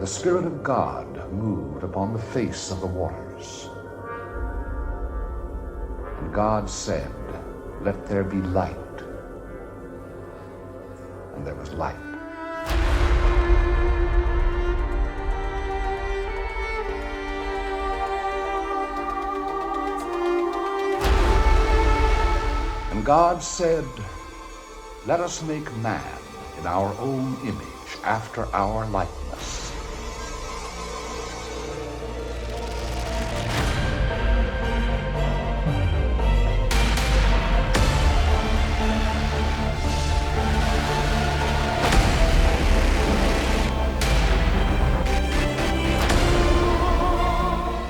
Spirit of God moved upon the face of the waters. And God said, "Let there be light." And there was light. And God said, "Let us make man in our own image, after our likeness."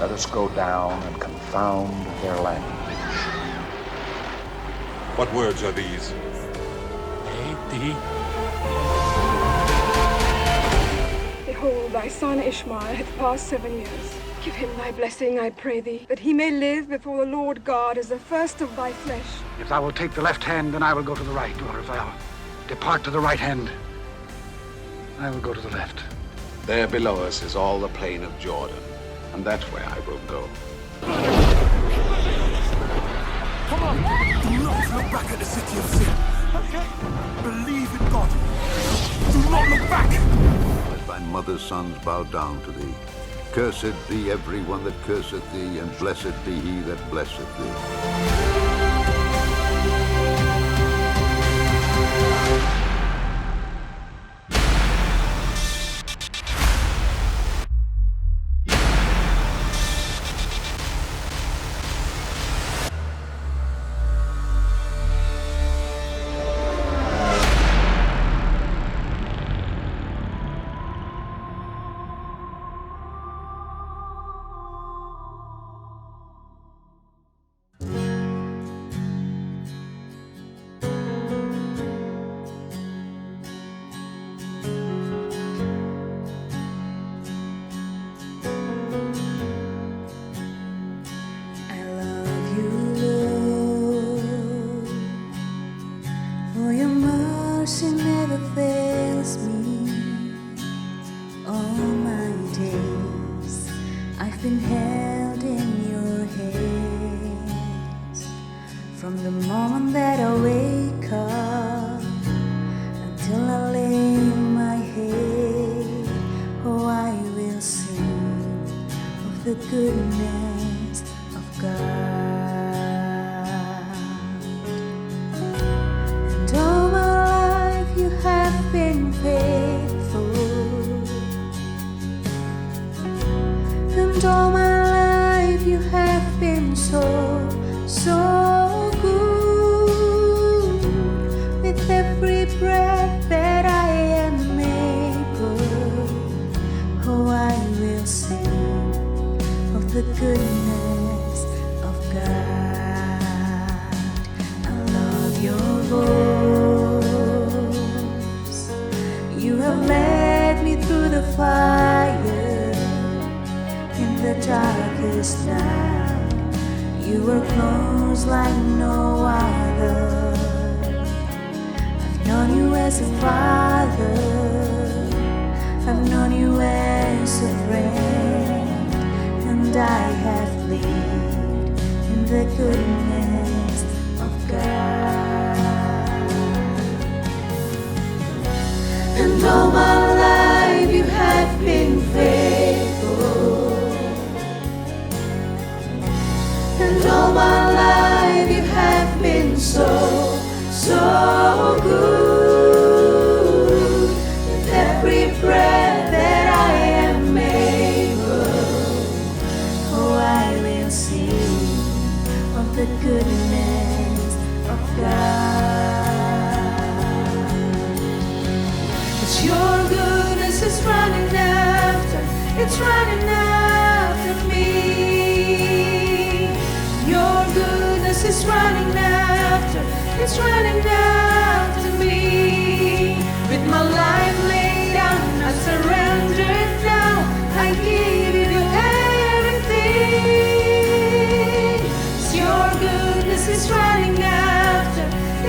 Let us go down and confound their language. What words are these? Behold, thy son Ishmael hath passed 7 years. Give him thy blessing, I pray thee, that he may live before the Lord God as the first of thy flesh. If thou wilt take the left hand, then I will go to the right, or if thou depart to the right hand, I will go to the left. There below us is all the plain of Jordan, and that's where I will go. Come on! Do not look back at the city of sin. Okay. Believe in God. Do not look back! Let thy mother's sons bow down to thee. Cursed be every one that curseth thee, and blessed be he that blesseth thee.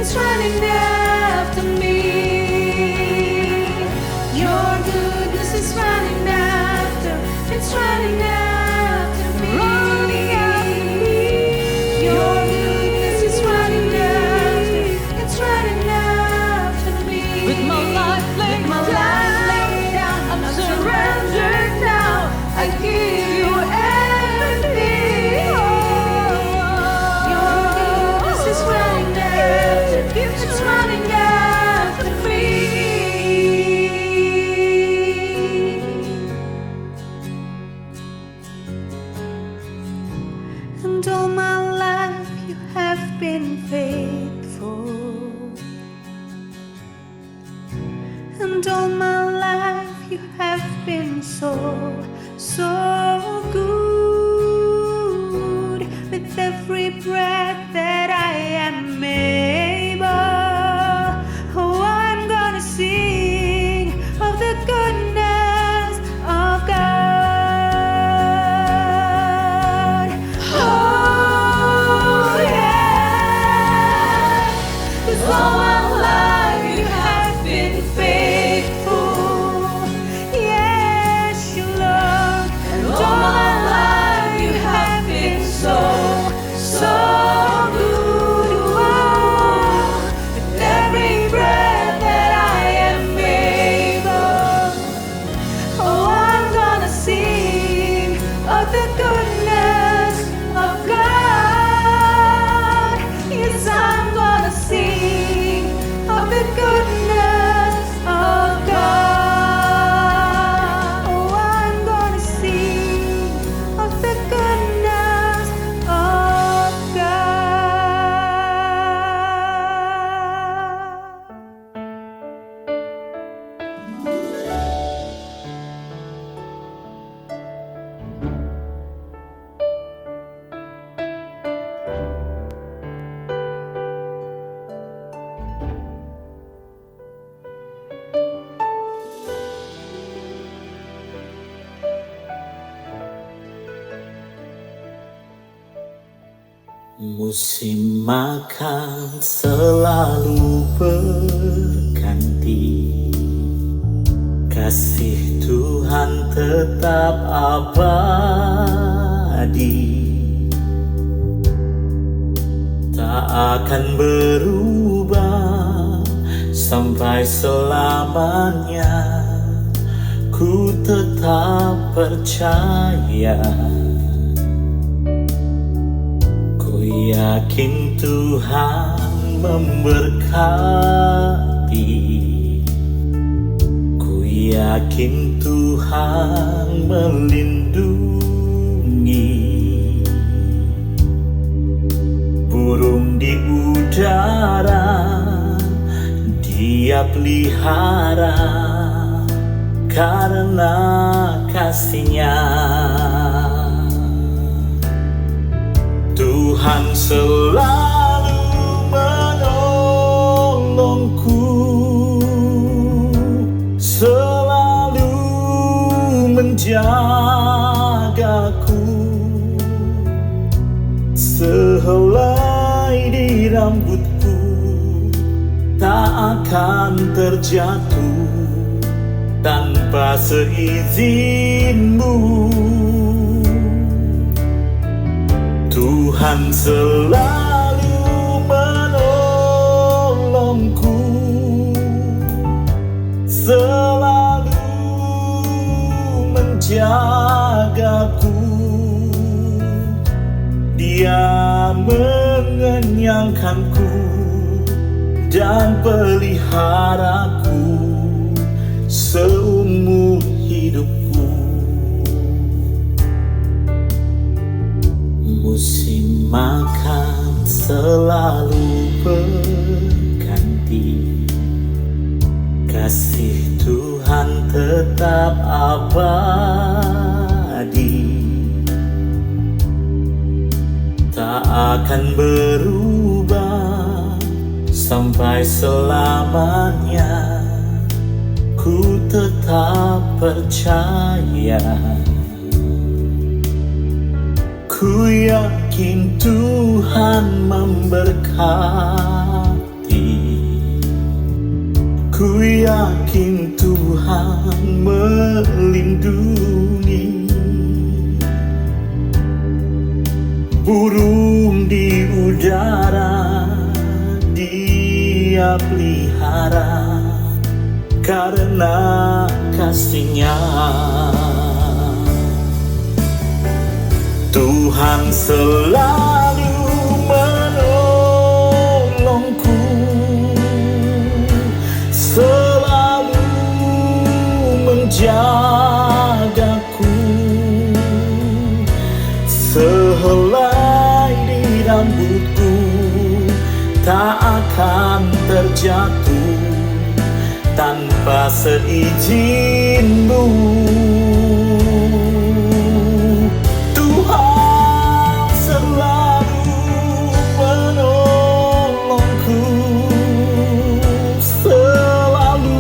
It's running after me. Your goodness is running after me. And all my life you have been faithful. And all my life you have been so, so good. With every breath that I am able, oh, I'm gonna sing of the goodness of God. Oh yeah, 'cause all my life you have been faithful. Yes, you Lord, and all my life you have been so, so good. Oh, with every breath that I am able, oh, I'm gonna sing of the goodness of God. Yes, I'm gonna sing of the goodness of God. Oh, I'm gonna sing of the goodness of Musim makan selalu berganti, kasih Tuhan tetap abadi, tak akan berubah sampai selamanya. Ku tetap percaya, yakin Tuhan memberkati, ku yakin Tuhan melindungi. Burung di udara Dia pelihara karena kasih-Nya. Tuhan selalu menolongku, selalu menjagaku. Sehelai di rambutku tak akan terjatuh tanpa seizinmu. Tuhan selalu menolongku, selalu menjagaku. Dia mengenyangkanku dan peliharaku seumur hidupku. Musim makan selalu berganti, kasih Tuhan tetap abadi, tak akan berubah sampai selamanya. Ku tetap percaya, ku yakin Tuhan memberkati, ku yakin Tuhan melindungi. Burung di udara Dia pelihara karena kasih-Nya. Tuhan selalu menolongku, selalu menjagaku. Sehelai rambutku tak akan terjatuh tanpa seizinmu. Tuhan selalu menolongku, selalu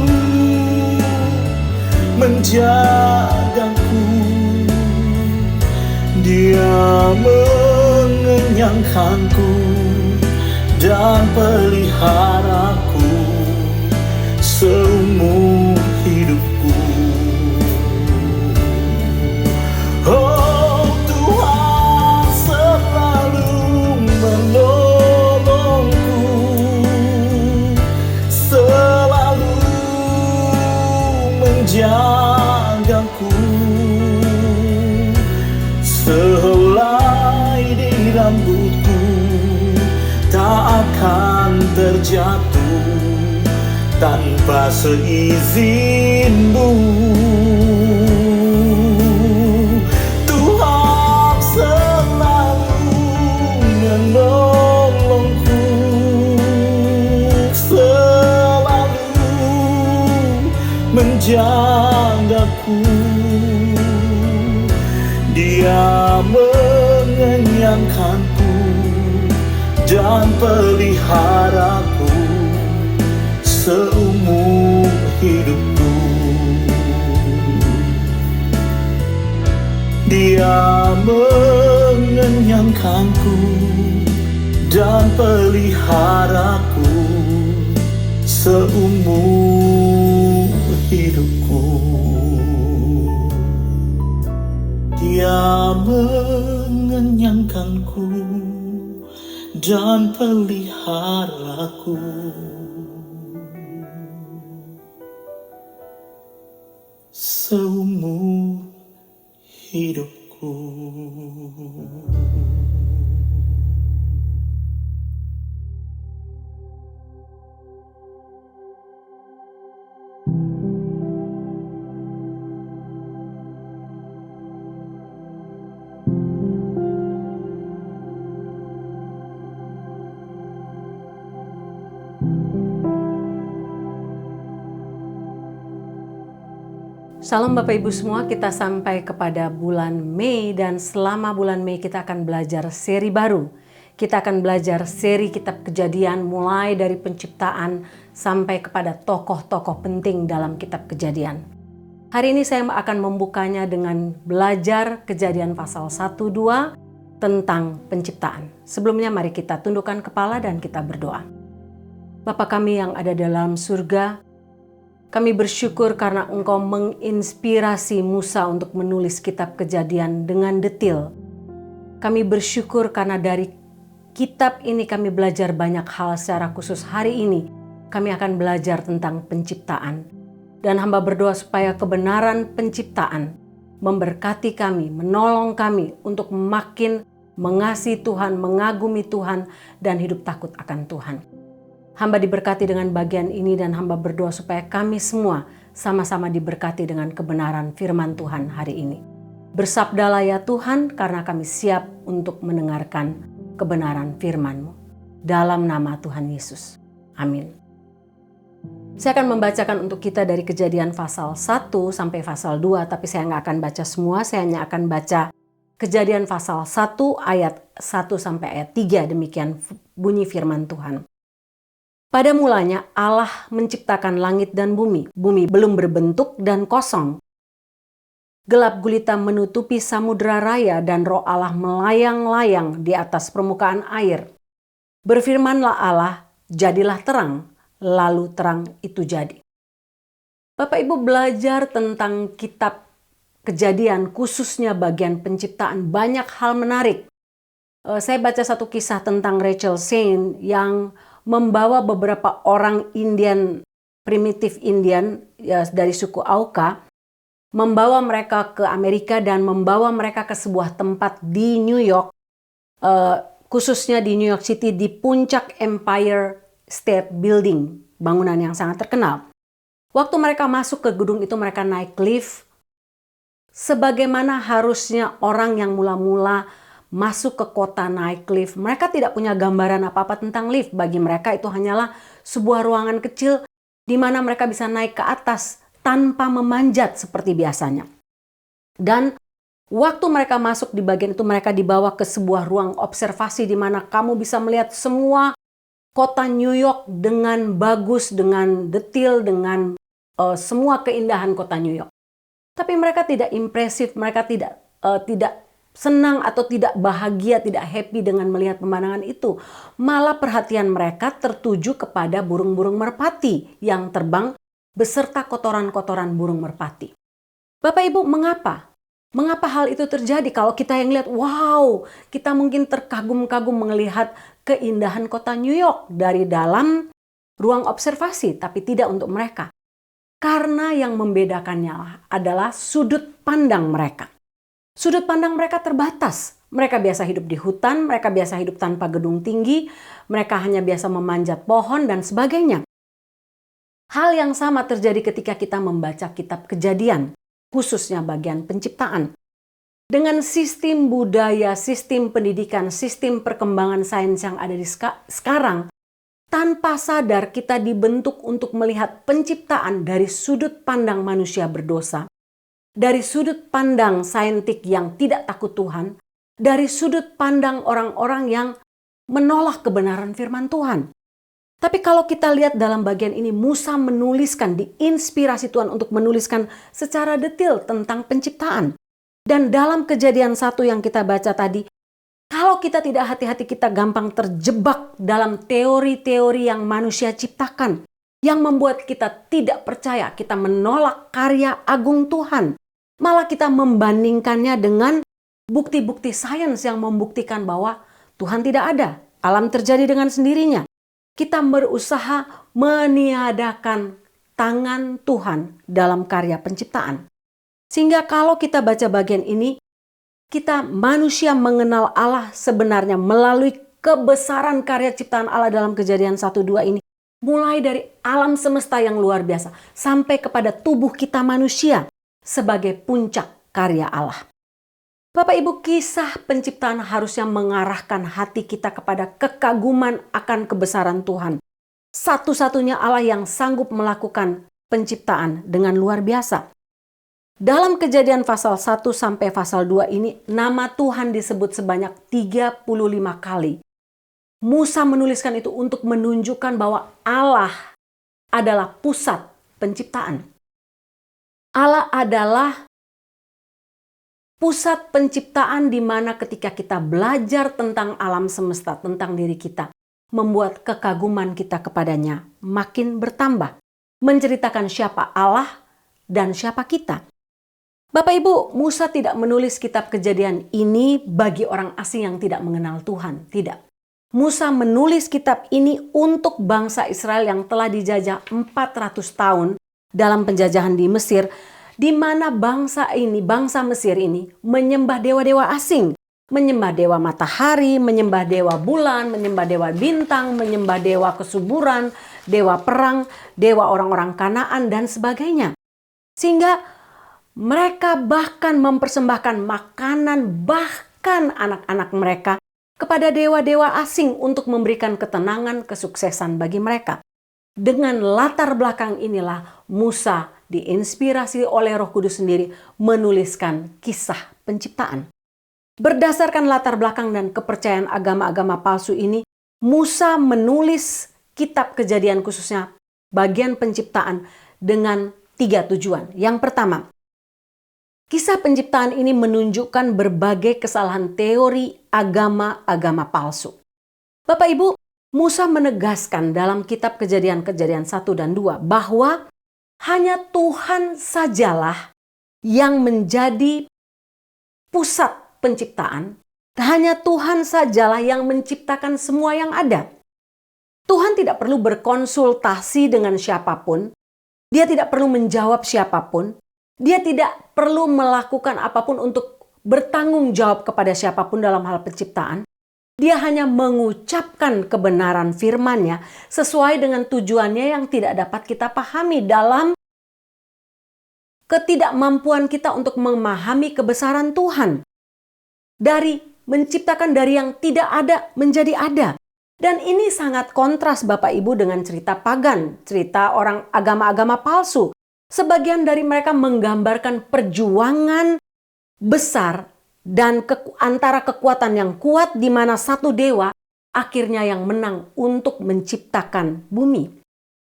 menjagaku. Dia mengenyangkanku dan peliharaku seumur hidupku. Oh, Tuhan selalu menolongku, selalu menjagaku. Sehelai di rambutku tak akan terjatuh tanpa seizinmu. Tuhan selalu menolongku, selalu menjagaku. Dia mengenyangkanku dan peliharaku seumur hidupku. Dia mengenyangkanku dan peliharaku seumur hidupku. Dia mengenyangkanku dan peliharaku seumur hidupku. Salam Bapak Ibu semua, kita sampai kepada bulan Mei dan selama bulan Mei kita akan belajar seri baru. Kita akan belajar seri kitab Kejadian mulai dari penciptaan sampai kepada tokoh-tokoh penting dalam kitab Kejadian. Hari ini saya akan membukanya dengan belajar Kejadian pasal 1-2 tentang penciptaan. Sebelumnya mari kita tundukkan kepala dan kita berdoa. Bapa kami yang ada dalam surga, kami bersyukur karena Engkau menginspirasi Musa untuk menulis kitab Kejadian dengan detail. Kami bersyukur karena dari kitab ini kami belajar banyak hal. Secara khusus hari ini kami akan belajar tentang penciptaan. Dan hamba berdoa supaya kebenaran penciptaan memberkati kami, menolong kami untuk makin mengasihi Tuhan, mengagumi Tuhan, dan hidup takut akan Tuhan. Hamba diberkati dengan bagian ini dan hamba berdoa supaya kami semua sama-sama diberkati dengan kebenaran firman Tuhan hari ini. Bersabdalah ya Tuhan, karena kami siap untuk mendengarkan kebenaran firman-Mu. Dalam nama Tuhan Yesus. Amin. Saya akan membacakan untuk kita dari Kejadian pasal 1 sampai pasal 2, tapi saya nggak akan baca semua, saya hanya akan baca Kejadian pasal 1 ayat 1 sampai ayat 3, demikian bunyi firman Tuhan. Pada mulanya Allah menciptakan langit dan bumi. Bumi belum berbentuk dan kosong. Gelap gulita menutupi samudera raya dan roh Allah melayang-layang di atas permukaan air. Berfirmanlah Allah, jadilah terang, lalu terang itu jadi. Bapak Ibu belajar tentang kitab Kejadian, khususnya bagian penciptaan, banyak hal menarik. Saya baca satu kisah tentang Rachel Saint yang membawa beberapa orang Indian, primitif Indian dari suku Auca, membawa mereka ke Amerika dan membawa mereka ke sebuah tempat di New York, khususnya di New York City, di puncak Empire State Building, bangunan yang sangat terkenal. Waktu mereka masuk ke gedung itu, mereka naik lift, sebagaimana harusnya orang yang mula-mula masuk ke kota naik lift. Mereka tidak punya gambaran apa-apa tentang lift. Bagi mereka itu hanyalah sebuah ruangan kecil di mana mereka bisa naik ke atas tanpa memanjat seperti biasanya. Dan waktu mereka masuk di bagian itu, mereka dibawa ke sebuah ruang observasi di mana kamu bisa melihat semua kota New York dengan bagus, dengan detail, dengan semua keindahan kota New York. Tapi mereka tidak impresif, mereka tidak senang atau tidak bahagia, tidak happy dengan melihat pemandangan itu. Malah perhatian mereka tertuju kepada burung-burung merpati yang terbang beserta kotoran-kotoran burung merpati. Bapak Ibu, mengapa? Mengapa hal itu terjadi? Kalau kita yang lihat, wow, kita mungkin terkagum-kagum melihat keindahan kota New York dari dalam ruang observasi, tapi tidak untuk mereka. Karena yang membedakannya adalah sudut pandang mereka. Sudut pandang mereka terbatas. Mereka biasa hidup di hutan, mereka biasa hidup tanpa gedung tinggi, mereka hanya biasa memanjat pohon dan sebagainya. Hal yang sama terjadi ketika kita membaca kitab Kejadian, khususnya bagian penciptaan. Dengan sistem budaya, sistem pendidikan, sistem perkembangan sains yang ada di sekarang, tanpa sadar kita dibentuk untuk melihat penciptaan dari sudut pandang manusia berdosa, dari sudut pandang saintik yang tidak takut Tuhan, dari sudut pandang orang-orang yang menolak kebenaran firman Tuhan. Tapi kalau kita lihat dalam bagian ini, Musa menuliskan, diinspirasi Tuhan untuk menuliskan secara detail tentang penciptaan. Dan dalam Kejadian 1 yang kita baca tadi, kalau kita tidak hati-hati, kita gampang terjebak dalam teori-teori yang manusia ciptakan, yang membuat kita tidak percaya, kita menolak karya agung Tuhan. Malah kita membandingkannya dengan bukti-bukti sains yang membuktikan bahwa Tuhan tidak ada. Alam terjadi dengan sendirinya. Kita berusaha meniadakan tangan Tuhan dalam karya penciptaan. Sehingga kalau kita baca bagian ini, kita manusia mengenal Allah sebenarnya melalui kebesaran karya ciptaan Allah dalam Kejadian 1-2 ini. Mulai dari alam semesta yang luar biasa sampai kepada tubuh kita manusia sebagai puncak karya Allah. Bapak Ibu, kisah penciptaan harusnya mengarahkan hati kita kepada kekaguman akan kebesaran Tuhan. Satu-satunya Allah yang sanggup melakukan penciptaan dengan luar biasa. Dalam Kejadian pasal 1 sampai pasal 2 ini, nama Tuhan disebut sebanyak 35 kali. Musa menuliskan itu untuk menunjukkan bahwa Allah adalah pusat penciptaan. Allah adalah pusat penciptaan di mana ketika kita belajar tentang alam semesta, tentang diri kita, membuat kekaguman kita kepadanya makin bertambah. Menceritakan siapa Allah dan siapa kita. Bapak Ibu, Musa tidak menulis kitab Kejadian ini bagi orang asing yang tidak mengenal Tuhan. Tidak. Musa menulis kitab ini untuk bangsa Israel yang telah dijajah 400 tahun dalam penjajahan di Mesir, di mana bangsa Mesir ini menyembah dewa-dewa asing. Menyembah dewa matahari, menyembah dewa bulan, menyembah dewa bintang, menyembah dewa kesuburan, dewa perang, dewa orang-orang Kanaan, dan sebagainya. Sehingga mereka bahkan mempersembahkan makanan, bahkan anak-anak mereka, kepada dewa-dewa asing untuk memberikan ketenangan, kesuksesan bagi mereka. Dengan latar belakang inilah Musa diinspirasi oleh Roh Kudus sendiri menuliskan kisah penciptaan. Berdasarkan latar belakang dan kepercayaan agama-agama palsu ini, Musa menulis kitab Kejadian khususnya bagian penciptaan dengan 3 tujuan. Yang pertama, kisah penciptaan ini menunjukkan berbagai kesalahan teori agama-agama palsu. Bapak Ibu, Musa menegaskan dalam kitab Kejadian 1 dan 2 bahwa hanya Tuhan sajalah yang menjadi pusat penciptaan. Hanya Tuhan sajalah yang menciptakan semua yang ada. Tuhan tidak perlu berkonsultasi dengan siapapun. Dia tidak perlu menjawab siapapun. Dia tidak perlu melakukan apapun untuk bertanggung jawab kepada siapapun dalam hal penciptaan. Dia hanya mengucapkan kebenaran firman-Nya sesuai dengan tujuannya yang tidak dapat kita pahami dalam ketidakmampuan kita untuk memahami kebesaran Tuhan. Dari menciptakan dari yang tidak ada menjadi ada. Dan ini sangat kontras Bapak Ibu dengan cerita pagan, cerita orang agama-agama palsu. Sebagian dari mereka menggambarkan perjuangan besar dan antara kekuatan yang kuat di mana satu dewa akhirnya yang menang untuk menciptakan bumi.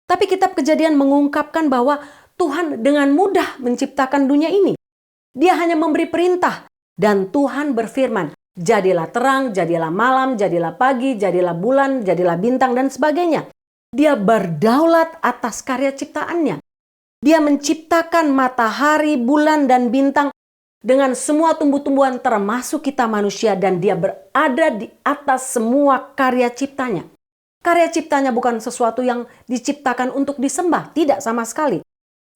Tapi kitab Kejadian mengungkapkan bahwa Tuhan dengan mudah menciptakan dunia ini. Dia hanya memberi perintah dan Tuhan berfirman, jadilah terang, jadilah malam, jadilah pagi, jadilah bulan, jadilah bintang dan sebagainya. Dia berdaulat atas karya ciptaannya. Dia menciptakan matahari, bulan, dan bintang dengan semua tumbuh-tumbuhan termasuk kita manusia dan dia berada di atas semua karya ciptanya. Karya ciptanya bukan sesuatu yang diciptakan untuk disembah, tidak sama sekali.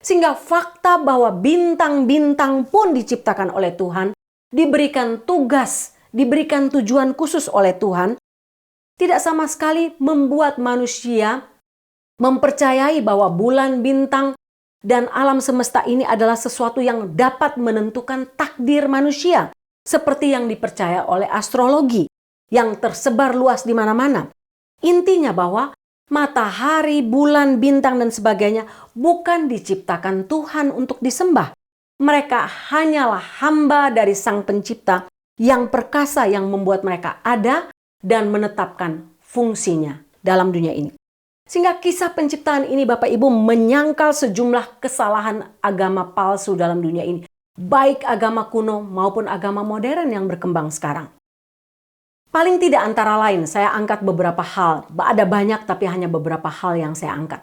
Sehingga fakta bahwa bintang-bintang pun diciptakan oleh Tuhan, diberikan tugas, diberikan tujuan khusus oleh Tuhan, tidak sama sekali membuat manusia mempercayai bahwa bulan, bintang, dan alam semesta ini adalah sesuatu yang dapat menentukan takdir manusia. Seperti yang dipercaya oleh astrologi yang tersebar luas di mana-mana. Intinya bahwa matahari, bulan, bintang, dan sebagainya bukan diciptakan Tuhan untuk disembah. Mereka hanyalah hamba dari Sang Pencipta yang perkasa yang membuat mereka ada dan menetapkan fungsinya dalam dunia ini. Sehingga kisah penciptaan ini Bapak Ibu menyangkal sejumlah kesalahan agama palsu dalam dunia ini. Baik agama kuno maupun agama modern yang berkembang sekarang. Paling tidak antara lain saya angkat beberapa hal. Ada banyak tapi hanya beberapa hal yang saya angkat.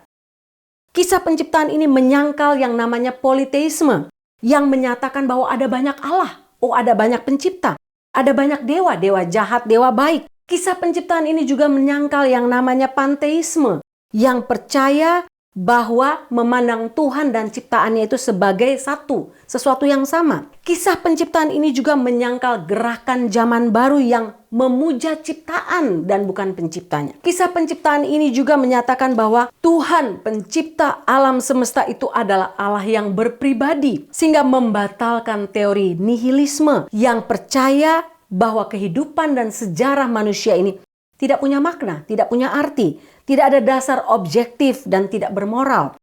Kisah penciptaan ini menyangkal yang namanya politeisme. Yang menyatakan bahwa ada banyak Allah. Oh, ada banyak pencipta. Ada banyak dewa, dewa jahat, dewa baik. Kisah penciptaan ini juga menyangkal yang namanya panteisme. Yang percaya bahwa memandang Tuhan dan ciptaannya itu sebagai satu, sesuatu yang sama. Kisah penciptaan ini juga menyangkal gerakan zaman baru yang memuja ciptaan dan bukan penciptanya. Kisah penciptaan ini juga menyatakan bahwa Tuhan pencipta alam semesta itu adalah Allah yang berpribadi, sehingga membatalkan teori nihilisme yang percaya bahwa kehidupan dan sejarah manusia ini tidak punya makna, tidak punya arti, tidak ada dasar objektif dan tidak bermoral.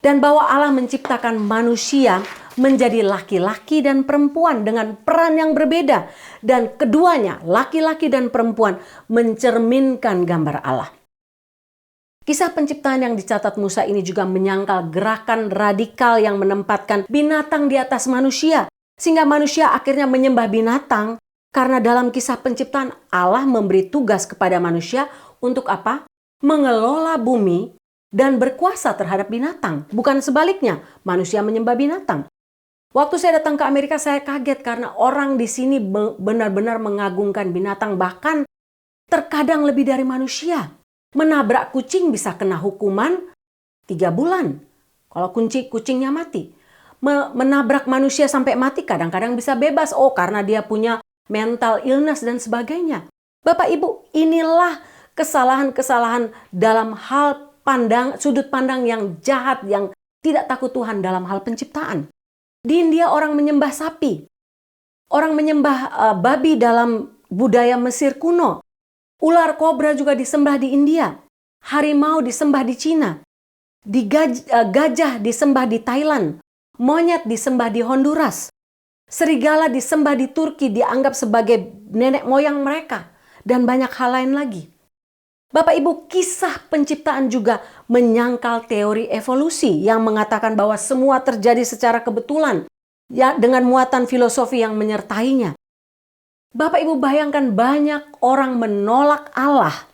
Dan bahwa Allah menciptakan manusia menjadi laki-laki dan perempuan dengan peran yang berbeda. Dan keduanya, laki-laki dan perempuan, mencerminkan gambar Allah. Kisah penciptaan yang dicatat Musa ini juga menyangkal gerakan radikal yang menempatkan binatang di atas manusia. Sehingga manusia akhirnya menyembah binatang. Karena dalam kisah penciptaan Allah memberi tugas kepada manusia untuk apa? Mengelola bumi dan berkuasa terhadap binatang. Bukan sebaliknya, manusia menyembah binatang. Waktu saya datang ke Amerika saya kaget karena orang di sini benar-benar mengagungkan binatang. Bahkan terkadang lebih dari manusia. Menabrak kucing bisa kena hukuman 3 bulan. Kalau kucingnya mati. Menabrak manusia sampai mati kadang-kadang bisa bebas. Oh, karena dia punya mental illness dan sebagainya. Bapak Ibu, inilah kesalahan-kesalahan dalam hal sudut pandang yang jahat, yang tidak takut Tuhan dalam hal penciptaan. Di India orang menyembah sapi. Orang menyembah babi dalam budaya Mesir kuno. Ular kobra juga disembah di India. Harimau disembah di Cina. Gajah disembah di Thailand. Monyet disembah di Honduras. Serigala disembah di Turki, dianggap sebagai nenek moyang mereka. Dan banyak hal lain lagi. Bapak Ibu, kisah penciptaan juga menyangkal teori evolusi yang mengatakan bahwa semua terjadi secara kebetulan. Ya, dengan muatan filosofi yang menyertainya. Bapak Ibu bayangkan banyak orang menolak Allah.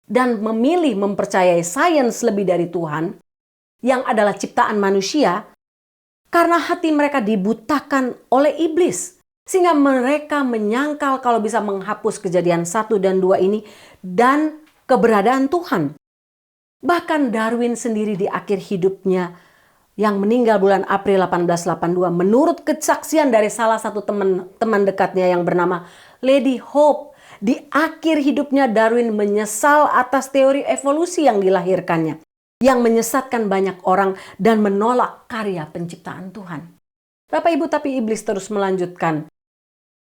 Dan memilih mempercayai sains lebih dari Tuhan. Yang adalah ciptaan manusia. Karena hati mereka dibutakan oleh iblis. Sehingga mereka menyangkal kalau bisa menghapus Kejadian 1 dan 2 ini. Dan keberadaan Tuhan. Bahkan Darwin sendiri di akhir hidupnya. Yang meninggal bulan April 1882. Menurut kesaksian dari salah satu teman dekatnya yang bernama Lady Hope. Di akhir hidupnya Darwin menyesal atas teori evolusi yang dilahirkannya. Yang menyesatkan banyak orang dan menolak karya penciptaan Tuhan. Bapak Ibu, tapi iblis terus melanjutkan.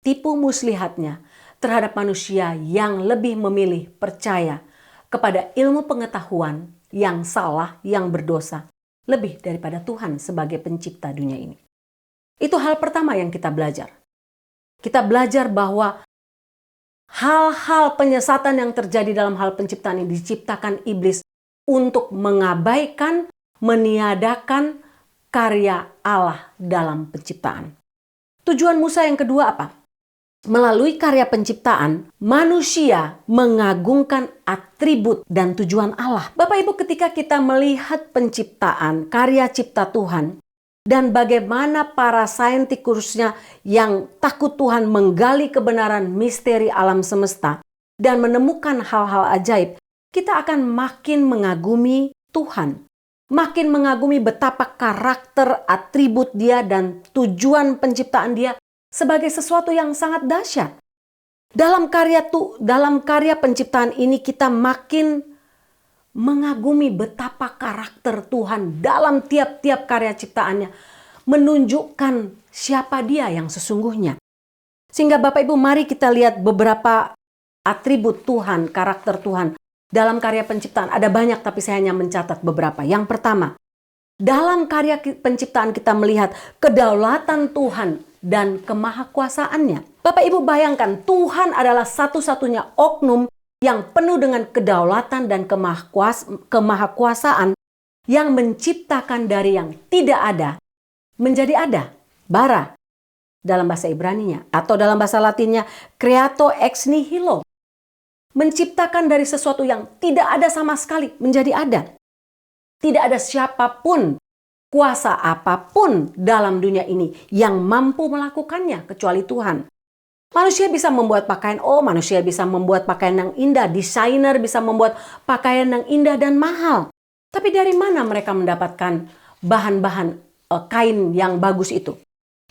tipu muslihatnya terhadap manusia yang lebih memilih percaya kepada ilmu pengetahuan yang salah, yang berdosa, lebih daripada Tuhan sebagai pencipta dunia ini. Itu hal pertama yang kita belajar. Kita belajar bahwa hal-hal penyesatan yang terjadi dalam hal penciptaan ini diciptakan iblis untuk mengabaikan, meniadakan karya Allah dalam penciptaan. Tujuan Musa yang kedua apa? Melalui karya penciptaan, manusia mengagungkan atribut dan tujuan Allah. Bapak Ibu, ketika kita melihat penciptaan, karya cipta Tuhan, dan bagaimana para saintikusnya yang takut Tuhan menggali kebenaran misteri alam semesta dan menemukan hal-hal ajaib, kita akan makin mengagumi Tuhan. Makin mengagumi betapa karakter, atribut Dia dan tujuan penciptaan Dia sebagai sesuatu yang sangat dahsyat. Dalam karya penciptaan ini kita makin mengagumi betapa karakter Tuhan dalam tiap-tiap karya ciptaannya menunjukkan siapa Dia yang sesungguhnya. Sehingga Bapak Ibu, mari kita lihat beberapa atribut Tuhan, karakter Tuhan dalam karya penciptaan. Ada banyak tapi saya hanya mencatat beberapa. Yang pertama, dalam karya penciptaan kita melihat kedaulatan Tuhan dan kemahakuasaannya. Bapak Ibu bayangkan, Tuhan adalah satu-satunya oknum yang penuh dengan kedaulatan dan kemahakuasaan yang menciptakan dari yang tidak ada menjadi ada. Bara dalam bahasa Ibraninya atau dalam bahasa Latinnya creato ex nihilo. Menciptakan dari sesuatu yang tidak ada sama sekali menjadi ada. Tidak ada siapapun, kuasa apapun dalam dunia ini yang mampu melakukannya kecuali Tuhan. Manusia bisa membuat pakaian, manusia bisa membuat pakaian yang indah, desainer bisa membuat pakaian yang indah dan mahal. Tapi dari mana mereka mendapatkan bahan-bahan kain yang bagus itu?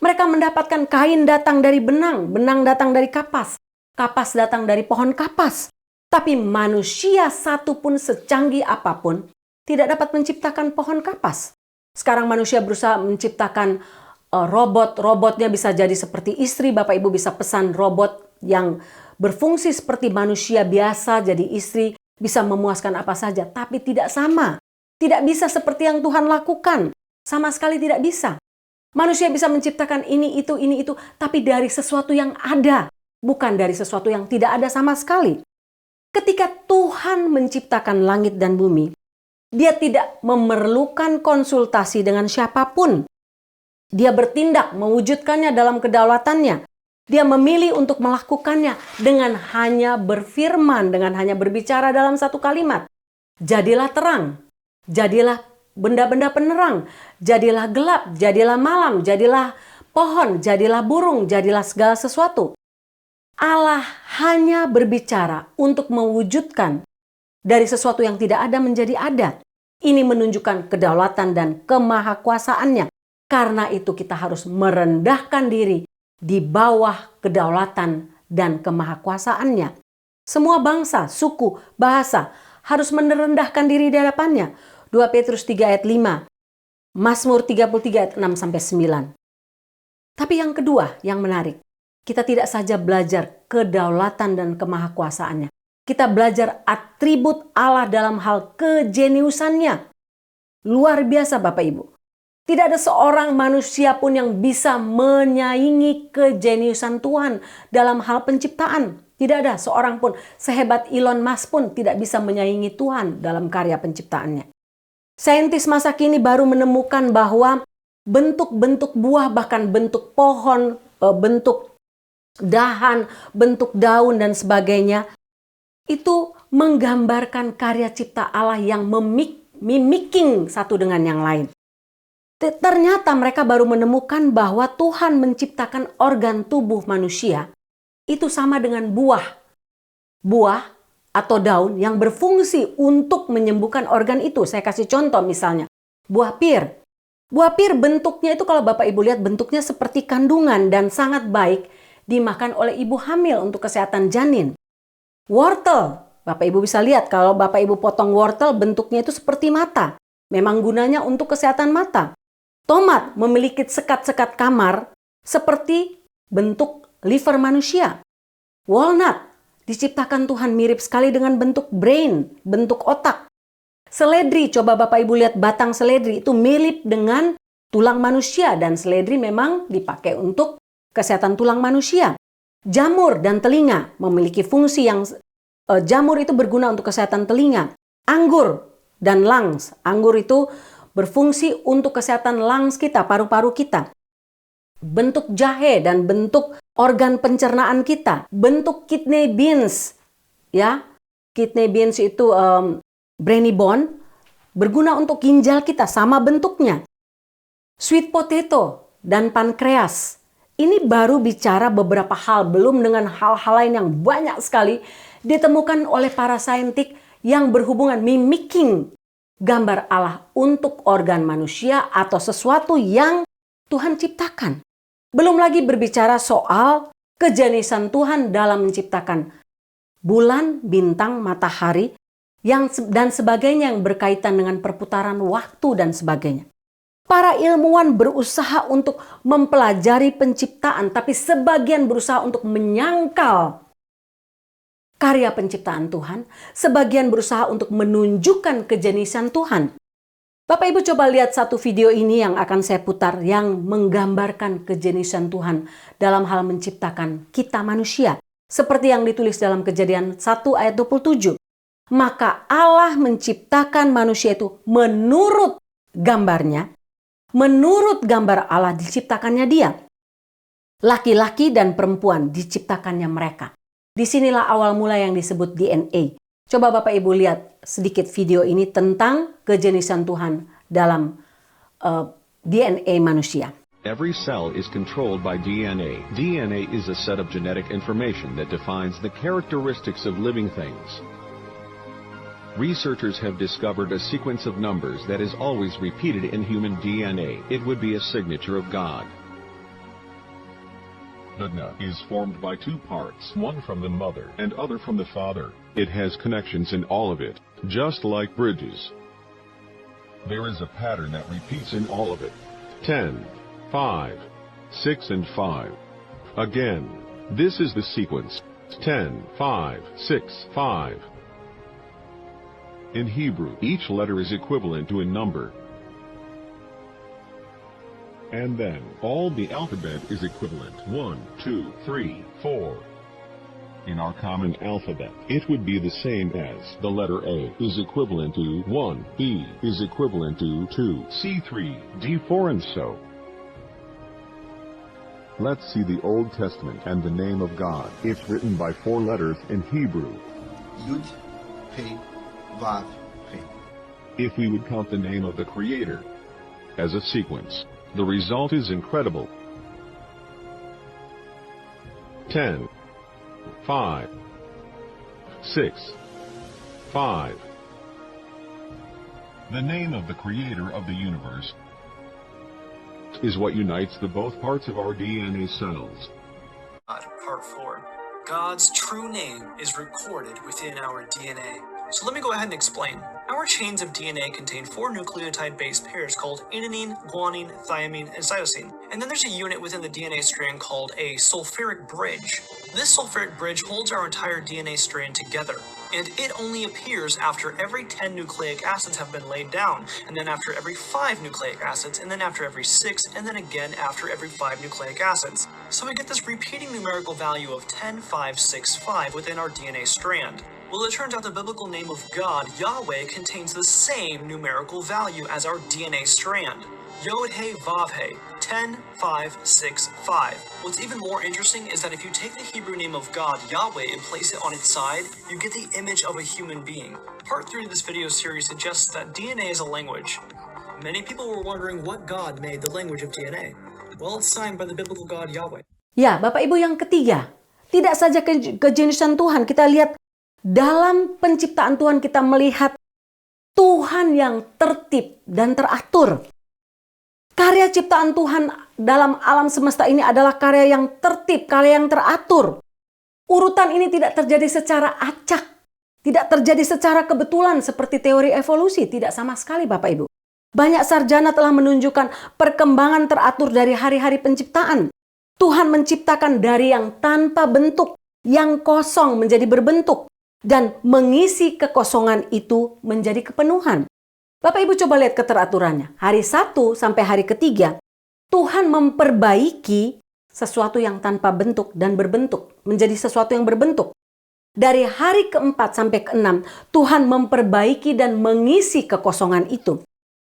Mereka mendapatkan kain datang dari benang, benang datang dari kapas, kapas datang dari pohon kapas. Tapi manusia satupun secanggih apapun tidak dapat menciptakan pohon kapas. Sekarang manusia berusaha menciptakan robotnya bisa jadi seperti istri. Bapak Ibu bisa pesan robot yang berfungsi seperti manusia biasa jadi istri, bisa memuaskan apa saja, tapi tidak sama. Tidak bisa seperti yang Tuhan lakukan. Sama sekali tidak bisa. Manusia bisa menciptakan ini, itu, tapi dari sesuatu yang ada, bukan dari sesuatu yang tidak ada sama sekali. Ketika Tuhan menciptakan langit dan bumi, Dia tidak memerlukan konsultasi dengan siapapun. Dia bertindak mewujudkannya dalam kedaulatannya. Dia memilih untuk melakukannya dengan hanya berfirman, dengan hanya berbicara dalam satu kalimat. Jadilah terang, jadilah benda-benda penerang, jadilah gelap, jadilah malam, jadilah pohon, jadilah burung, jadilah segala sesuatu. Allah hanya berbicara untuk mewujudkan dari sesuatu yang tidak ada menjadi ada. Ini menunjukkan kedaulatan dan kemahakuasaannya. Karena itu kita harus merendahkan diri di bawah kedaulatan dan kemahakuasaannya. Semua bangsa, suku, bahasa harus merendahkan diri di hadapannya. 2 Petrus 3 ayat 5, Mazmur 33 ayat 6-9. Tapi yang kedua yang menarik, kita tidak saja belajar kedaulatan dan kemahakuasaannya. Kita belajar atribut Allah dalam hal kejeniusannya. Luar biasa Bapak Ibu. Tidak ada seorang manusia pun yang bisa menyaingi kejeniusan Tuhan dalam hal penciptaan. Tidak ada seorang pun, sehebat Elon Musk pun tidak bisa menyaingi Tuhan dalam karya penciptaannya. Saintis masa kini baru menemukan bahwa bentuk-bentuk buah, bahkan bentuk pohon, bentuk dahan, bentuk daun dan sebagainya, itu menggambarkan karya cipta Allah yang mimicking satu dengan yang lain. Ternyata mereka baru menemukan bahwa Tuhan menciptakan organ tubuh manusia itu sama dengan buah atau daun yang berfungsi untuk menyembuhkan organ itu. Saya kasih contoh misalnya, buah pir. Buah pir bentuknya itu kalau Bapak Ibu lihat bentuknya seperti kandungan dan sangat baik dimakan oleh ibu hamil untuk kesehatan janin. Wortel, Bapak Ibu bisa lihat kalau Bapak Ibu potong wortel bentuknya itu seperti mata. Memang gunanya untuk kesehatan mata. Tomat memiliki sekat-sekat kamar seperti bentuk liver manusia. Walnut diciptakan Tuhan mirip sekali dengan bentuk brain, bentuk otak. Seledri, coba Bapak Ibu lihat batang seledri itu mirip dengan tulang manusia dan seledri memang dipakai untuk kesehatan tulang manusia. Jamur dan telinga memiliki fungsi yang jamur itu berguna untuk kesehatan telinga. Anggur dan lungs. Anggur itu berfungsi untuk kesehatan lungs kita, paru-paru kita. Bentuk jahe dan bentuk organ pencernaan kita. Bentuk kidney beans. Ya, kidney beans itu brainy bone berguna untuk ginjal kita, sama bentuknya. Sweet potato dan pankreas. Ini baru bicara beberapa hal, belum dengan hal-hal lain yang banyak sekali ditemukan oleh para saintik yang berhubungan mimicking gambar Allah untuk organ manusia atau sesuatu yang Tuhan ciptakan. Belum lagi berbicara soal kejeniusan Tuhan dalam menciptakan bulan, bintang, matahari, dan sebagainya yang berkaitan dengan perputaran waktu dan sebagainya. Para ilmuwan berusaha untuk mempelajari penciptaan, tapi sebagian berusaha untuk menyangkal karya penciptaan Tuhan, sebagian berusaha untuk menunjukkan kejeniusan Tuhan. Bapak Ibu coba lihat satu video ini yang akan saya putar yang menggambarkan kejeniusan Tuhan dalam hal menciptakan kita manusia. Seperti yang ditulis dalam Kejadian 1 ayat 27. Maka Allah menciptakan manusia itu menurut gambarnya, menurut gambar Allah diciptakannya dia. Laki-laki dan perempuan diciptakannya mereka. Disinilah awal mula yang disebut DNA. Coba Bapak Ibu lihat sedikit video ini tentang kejeniusan Tuhan dalam DNA manusia. Every cell is controlled by DNA. DNA is a set of genetic information that defines the characteristics of living things. Researchers have discovered a sequence of numbers that is always repeated in human DNA. It would be a signature of God. The nut is formed by two parts, one from the mother and other from the father. It has connections in all of it, just like bridges. There is a pattern that repeats in all of it. 10, 5, 6 and 5. Again, this is the sequence. 10, 5, 6, 5. In Hebrew, each letter is equivalent to a number. And then, all the alphabet is equivalent. 1, 2, 3, 4. In our common alphabet, it would be the same as the letter A is equivalent to 1, B is equivalent to 2, C3, D4 and so. Let's see the Old Testament and the name of God. It's written by 4 letters in Hebrew. Yud, He, Vav, He. If we would count the name of the Creator as a sequence, the result is incredible. 10, 5, 6, 5. The name of the Creator of the universe is what unites the both parts of our DNA cells. Part 4. God's true name is recorded within our DNA. So let me go ahead and explain. Our chains of DNA contain 4 nucleotide base pairs called adenine, guanine, thymine, and cytosine. And then there's a unit within the DNA strand called a sulfuric bridge. This sulfuric bridge holds our entire DNA strand together, and it only appears after every 10 nucleic acids have been laid down, and then after every 5 nucleic acids, and then after every 6, and then again after every 5 nucleic acids. So we get this repeating numerical value of 10, 5, 6, 5 within our DNA strand. Well, it turns out the biblical name of God, Yahweh, contains the same numerical value as our DNA strand. Yod He Vav He, 10, 5, 6, 5. What's even more interesting is that if you take the Hebrew name of God, Yahweh, and place it on its side, you get the image of a human being. Part 3 of this video series suggests that DNA is a language. Many people were wondering what God made the language of DNA. Well, it's signed by the biblical God, Yahweh. Ya, Bapak Ibu yang ketiga, tidak saja kejeniusan Tuhan, kita lihat dalam penciptaan Tuhan kita melihat Tuhan yang tertib dan teratur. Karya ciptaan Tuhan dalam alam semesta ini adalah karya yang tertib, karya yang teratur. Urutan ini tidak terjadi secara acak, tidak terjadi secara kebetulan seperti teori evolusi, tidak sama sekali Bapak Ibu. Banyak sarjana telah menunjukkan perkembangan teratur dari hari-hari penciptaan. Tuhan menciptakan dari yang tanpa bentuk, yang kosong menjadi berbentuk, dan mengisi kekosongan itu menjadi kepenuhan. Bapak Ibu coba lihat keteraturannya. Hari 1 sampai hari ketiga, Tuhan memperbaiki sesuatu yang tanpa bentuk dan berbentuk menjadi sesuatu yang berbentuk. Dari hari keempat sampai keenam, Tuhan memperbaiki dan mengisi kekosongan itu.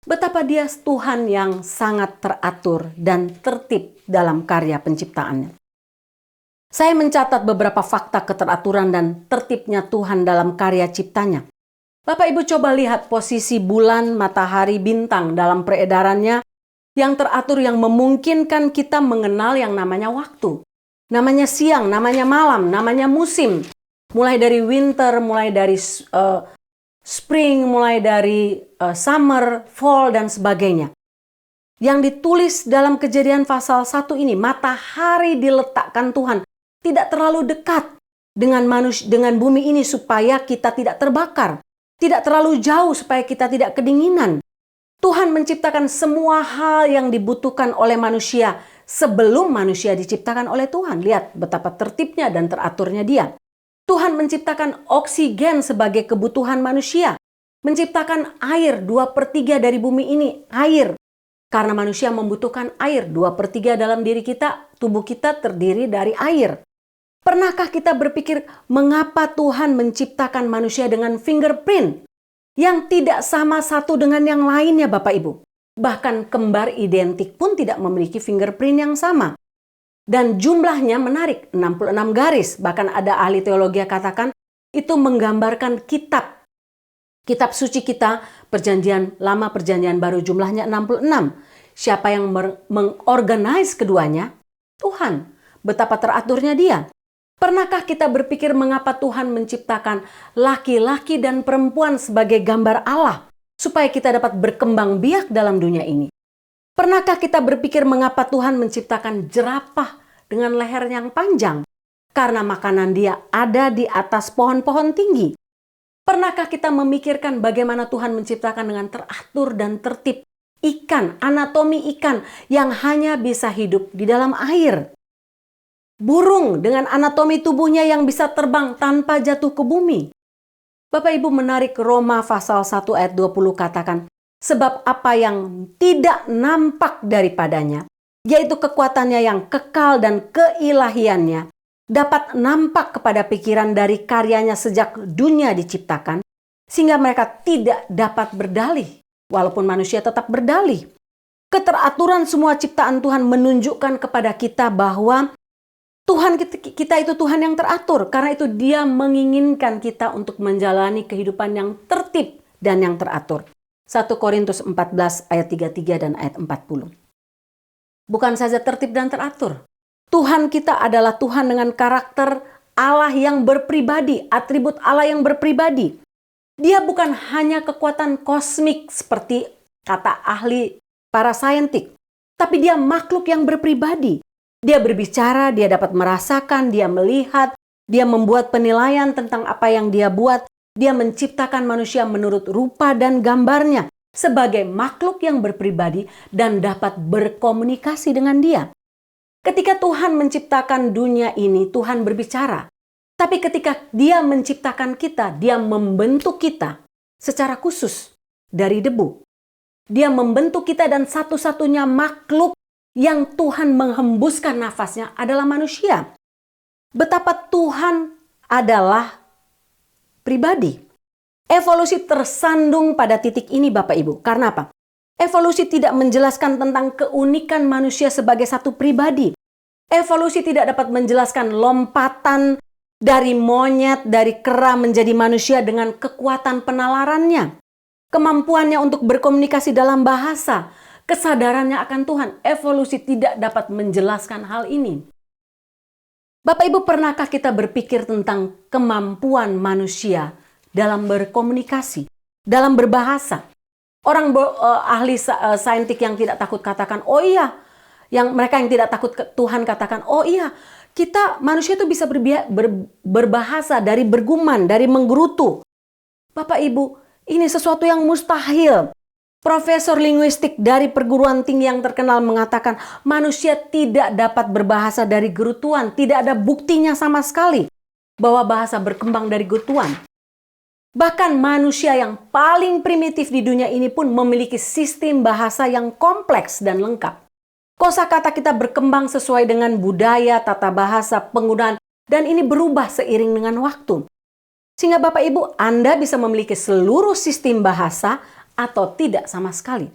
Betapa dia Tuhan yang sangat teratur dan tertib dalam karya penciptaannya. Saya mencatat beberapa fakta keteraturan dan tertibnya Tuhan dalam karya ciptanya. Bapak Ibu coba lihat posisi bulan, matahari, bintang dalam peredarannya yang teratur, yang memungkinkan kita mengenal yang namanya waktu. Namanya siang, namanya malam, namanya musim. Mulai dari winter, mulai dari spring, mulai dari summer, fall, dan sebagainya. Yang ditulis dalam Kejadian pasal 1 ini, matahari diletakkan Tuhan tidak terlalu dekat dengan bumi ini supaya kita tidak terbakar. Tidak terlalu jauh supaya kita tidak kedinginan. Tuhan menciptakan semua hal yang dibutuhkan oleh manusia sebelum manusia diciptakan oleh Tuhan. Lihat betapa tertibnya dan teraturnya dia. Tuhan menciptakan oksigen sebagai kebutuhan manusia. Menciptakan air, 2/3 dari bumi ini air. Karena manusia membutuhkan air, 2/3 dalam diri kita, tubuh kita terdiri dari air. Pernahkah kita berpikir mengapa Tuhan menciptakan manusia dengan fingerprint yang tidak sama satu dengan yang lainnya, Bapak Ibu? Bahkan kembar identik pun tidak memiliki fingerprint yang sama. Dan jumlahnya menarik, 66 garis. Bahkan ada ahli teologi yang katakan itu menggambarkan kitab. Kitab suci kita, Perjanjian Lama, Perjanjian Baru, jumlahnya 66. Siapa yang mengorganize keduanya? Tuhan. Betapa teraturnya dia. Pernahkah kita berpikir mengapa Tuhan menciptakan laki-laki dan perempuan sebagai gambar Allah supaya kita dapat berkembang biak dalam dunia ini? Pernahkah kita berpikir mengapa Tuhan menciptakan jerapah dengan leher yang panjang? Karena makanan dia ada di atas pohon-pohon tinggi. Pernahkah kita memikirkan bagaimana Tuhan menciptakan dengan teratur dan tertib ikan, anatomi ikan yang hanya bisa hidup di dalam air? Burung dengan anatomi tubuhnya yang bisa terbang tanpa jatuh ke bumi. Bapak Ibu menarik Roma pasal 1 ayat 20 katakan, sebab apa yang tidak nampak daripadanya, yaitu kekuatannya yang kekal dan keilahiannya, dapat nampak kepada pikiran dari karyanya sejak dunia diciptakan, sehingga mereka tidak dapat berdalih, walaupun manusia tetap berdalih. Keteraturan semua ciptaan Tuhan menunjukkan kepada kita bahwa Tuhan kita itu Tuhan yang teratur. Karena itu dia menginginkan kita untuk menjalani kehidupan yang tertib dan yang teratur. 1 Korintus 14 ayat 33 dan ayat 40. Bukan saja tertib dan teratur. Tuhan kita adalah Tuhan dengan karakter Allah yang berpribadi, atribut Allah yang berpribadi. Dia bukan hanya kekuatan kosmik seperti kata ahli para saintik, tapi dia makhluk yang berpribadi. Dia berbicara, dia dapat merasakan, dia melihat, dia membuat penilaian tentang apa yang dia buat. Dia menciptakan manusia menurut rupa dan gambarnya sebagai makhluk yang berpribadi dan dapat berkomunikasi dengan dia. Ketika Tuhan menciptakan dunia ini, Tuhan berbicara. Tapi ketika dia menciptakan kita, dia membentuk kita secara khusus dari debu. Dia membentuk kita dan satu-satunya makhluk yang Tuhan menghembuskan nafasnya adalah manusia. Betapa Tuhan adalah pribadi. Evolusi tersandung pada titik ini Bapak Ibu. Karena apa? Evolusi tidak menjelaskan tentang keunikan manusia sebagai satu pribadi. Evolusi tidak dapat menjelaskan lompatan dari monyet, dari kera menjadi manusia dengan kekuatan penalarannya. Kemampuannya untuk berkomunikasi dalam bahasa. Kesadarannya akan Tuhan. Evolusi tidak dapat menjelaskan hal ini. Bapak Ibu, pernahkah kita berpikir tentang kemampuan manusia dalam berkomunikasi, dalam berbahasa? Orang ahli saintik yang tidak takut katakan, oh iya. Mereka yang tidak takut Tuhan katakan, oh iya. Kita manusia itu bisa berbahasa dari bergumam, dari menggerutu. Bapak Ibu, ini sesuatu yang mustahil. Profesor linguistik dari perguruan tinggi yang terkenal mengatakan manusia tidak dapat berbahasa dari gerutuan. Tidak ada buktinya sama sekali bahwa bahasa berkembang dari gerutuan. Bahkan manusia yang paling primitif di dunia ini pun memiliki sistem bahasa yang kompleks dan lengkap. Kosakata kita berkembang sesuai dengan budaya, tata bahasa, penggunaan, dan ini berubah seiring dengan waktu. Sehingga Bapak Ibu, Anda bisa memiliki seluruh sistem bahasa atau tidak sama sekali.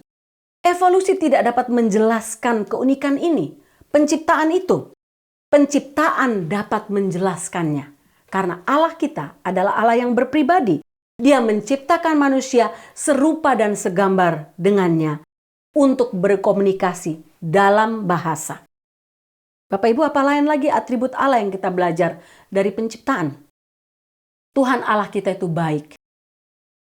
Evolusi tidak dapat menjelaskan keunikan ini. Penciptaan itu. Penciptaan dapat menjelaskannya. Karena Allah kita adalah Allah yang berpribadi. Dia menciptakan manusia serupa dan segambar dengannya untuk berkomunikasi dalam bahasa. Bapak Ibu, apa lain lagi atribut Allah yang kita belajar dari penciptaan? Tuhan Allah kita itu baik.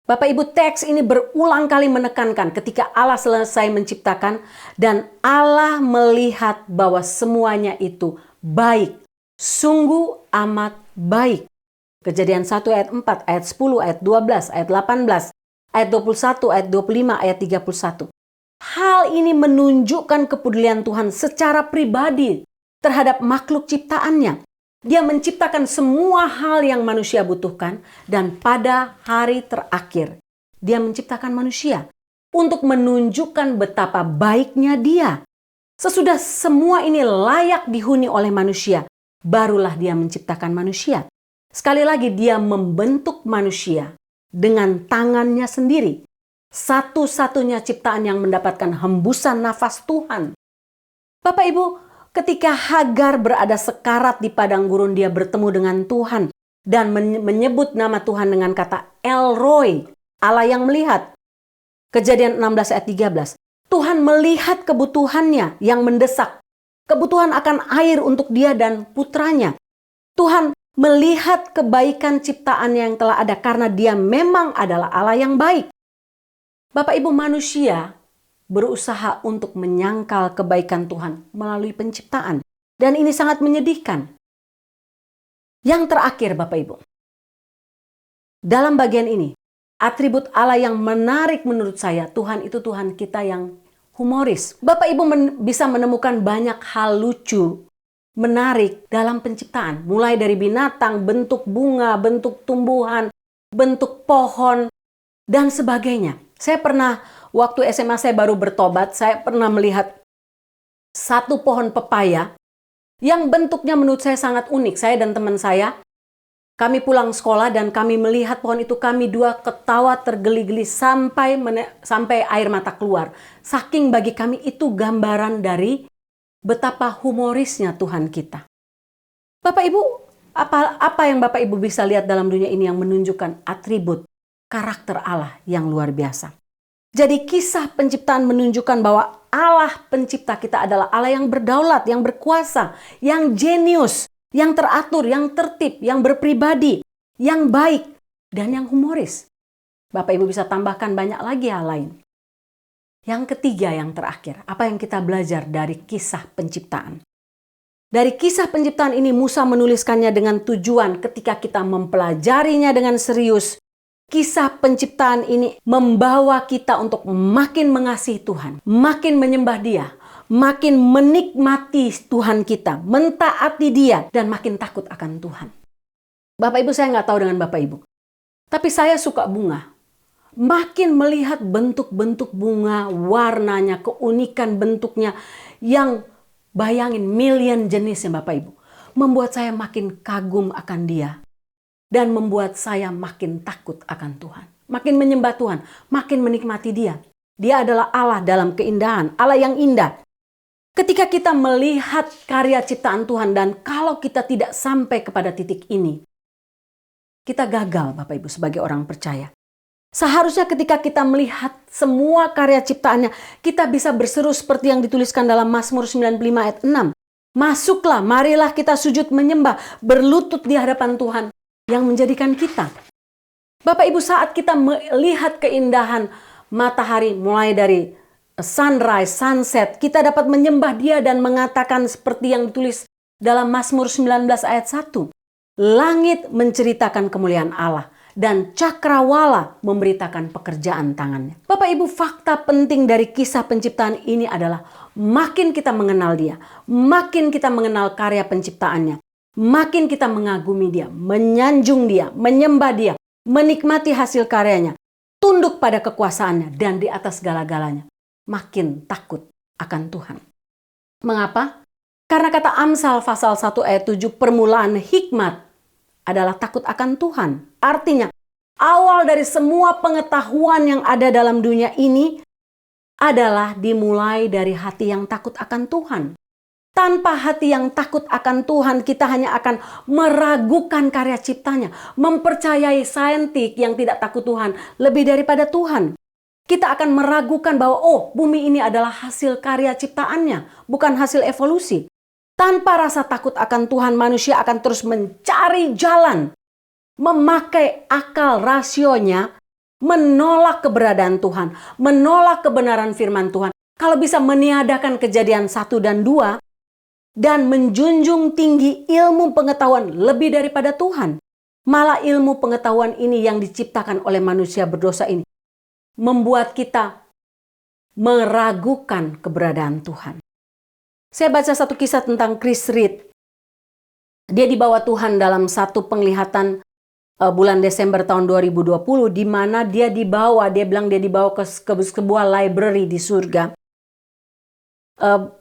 Bapak Ibu, teks ini berulang kali menekankan ketika Allah selesai menciptakan dan Allah melihat bahwa semuanya itu baik. Sungguh amat baik. Kejadian 1 ayat 4, ayat 10, ayat 12, ayat 18, ayat 21, ayat 25, ayat 31. Hal ini menunjukkan kepedulian Tuhan secara pribadi terhadap makhluk ciptaannya. Dia menciptakan semua hal yang manusia butuhkan dan pada hari terakhir dia menciptakan manusia untuk menunjukkan betapa baiknya dia. Sesudah semua ini layak dihuni oleh manusia, barulah dia menciptakan manusia. Sekali lagi dia membentuk manusia dengan tangannya sendiri. Satu-satunya ciptaan yang mendapatkan hembusan nafas Tuhan. Bapak Ibu, ketika Hagar berada sekarat di padang gurun, dia bertemu dengan Tuhan dan menyebut nama Tuhan dengan kata El Roi, Allah yang melihat. Kejadian 16 ayat 13. Tuhan melihat kebutuhannya yang mendesak. Kebutuhan akan air untuk dia dan putranya. Tuhan melihat kebaikan ciptaannya yang telah ada karena dia memang adalah Allah yang baik. Bapak Ibu, manusia berusaha untuk menyangkal kebaikan Tuhan melalui penciptaan. Dan ini sangat menyedihkan. Yang terakhir Bapak Ibu. Dalam bagian ini, atribut Allah yang menarik menurut saya, Tuhan itu Tuhan kita yang humoris. Bapak Ibu bisa menemukan banyak hal lucu, menarik dalam penciptaan. Mulai dari binatang, bentuk bunga, bentuk tumbuhan, bentuk pohon, dan sebagainya. Saya pernah, waktu SMA saya baru bertobat, saya pernah melihat satu pohon pepaya yang bentuknya menurut saya sangat unik. Saya dan teman saya, kami pulang sekolah dan kami melihat pohon itu, kami dua ketawa tergeli-geli sampai air mata keluar. Saking bagi kami itu gambaran dari betapa humorisnya Tuhan kita. Bapak Ibu, apa yang Bapak Ibu bisa lihat dalam dunia ini yang menunjukkan atribut karakter Allah yang luar biasa. Jadi kisah penciptaan menunjukkan bahwa Allah pencipta kita adalah Allah yang berdaulat, yang berkuasa, yang jenius, yang teratur, yang tertib, yang berpribadi, yang baik, dan yang humoris. Bapak Ibu bisa tambahkan banyak lagi hal lain. Yang ketiga, yang terakhir, apa yang kita belajar dari kisah penciptaan? Dari kisah penciptaan ini Musa menuliskannya dengan tujuan ketika kita mempelajarinya dengan serius. Kisah penciptaan ini membawa kita untuk makin mengasihi Tuhan, makin menyembah Dia, makin menikmati Tuhan kita, mentaati Dia, dan makin takut akan Tuhan. Bapak Ibu, saya nggak tahu dengan Bapak Ibu, tapi saya suka bunga. Makin melihat bentuk-bentuk bunga, warnanya, keunikan bentuknya, yang bayangin million jenisnya Bapak Ibu, membuat saya makin kagum akan Dia. Dan membuat saya makin takut akan Tuhan. Makin menyembah Tuhan, makin menikmati Dia. Dia adalah Allah dalam keindahan, Allah yang indah. Ketika kita melihat karya ciptaan Tuhan dan kalau kita tidak sampai kepada titik ini, kita gagal Bapak Ibu sebagai orang percaya. Seharusnya ketika kita melihat semua karya ciptaannya, kita bisa berseru seperti yang dituliskan dalam Mazmur 95 ayat 6. Masuklah, marilah kita sujud menyembah, berlutut di hadapan Tuhan yang menjadikan kita. Bapak Ibu, saat kita melihat keindahan matahari mulai dari sunrise, sunset, kita dapat menyembah Dia dan mengatakan seperti yang ditulis dalam Mazmur 19 ayat 1. Langit menceritakan kemuliaan Allah dan cakrawala memberitakan pekerjaan tangannya. Bapak Ibu, fakta penting dari kisah penciptaan ini adalah makin kita mengenal Dia, makin kita mengenal karya penciptaannya, makin kita mengagumi Dia, menyanjung Dia, menyembah Dia, menikmati hasil karyanya, tunduk pada kekuasaannya, dan di atas segala-galanya, makin takut akan Tuhan. Mengapa? Karena kata Amsal pasal 1 ayat 7, permulaan hikmat adalah takut akan Tuhan. Artinya, awal dari semua pengetahuan yang ada dalam dunia ini adalah dimulai dari hati yang takut akan Tuhan. Tanpa hati yang takut akan Tuhan, kita hanya akan meragukan karya ciptanya, mempercayai saintik yang tidak takut Tuhan lebih daripada Tuhan. Kita akan meragukan bahwa bumi ini adalah hasil karya ciptaannya, bukan hasil evolusi. Tanpa rasa takut akan Tuhan, manusia akan terus mencari jalan, memakai akal rasionya, menolak keberadaan Tuhan, menolak kebenaran firman Tuhan. Kalau bisa meniadakan Kejadian 1 dan 2, dan menjunjung tinggi ilmu pengetahuan lebih daripada Tuhan. Malah ilmu pengetahuan ini yang diciptakan oleh manusia berdosa ini membuat kita meragukan keberadaan Tuhan. Saya baca satu kisah tentang Chris Reed. Dia dibawa Tuhan dalam satu penglihatan bulan Desember tahun 2020, di mana dia dibawa ke sebuah library di surga.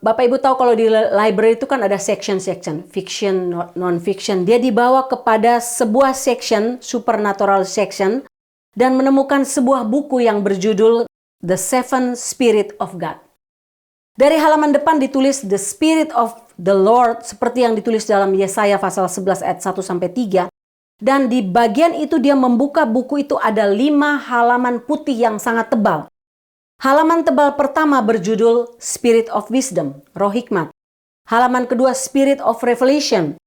Bapak Ibu tahu kalau di library itu kan ada section-section, fiction, non-fiction. Dia dibawa kepada sebuah section, supernatural section, dan menemukan sebuah buku yang berjudul The Seven Spirit of God. Dari halaman depan ditulis The Spirit of the Lord, seperti yang ditulis dalam Yesaya pasal 11 ayat 1-3. Dan di bagian itu dia membuka buku itu, ada 5 halaman putih yang sangat tebal. Halaman tebal pertama berjudul Spirit of Wisdom, Roh Hikmat. Halaman kedua Spirit of Revelation.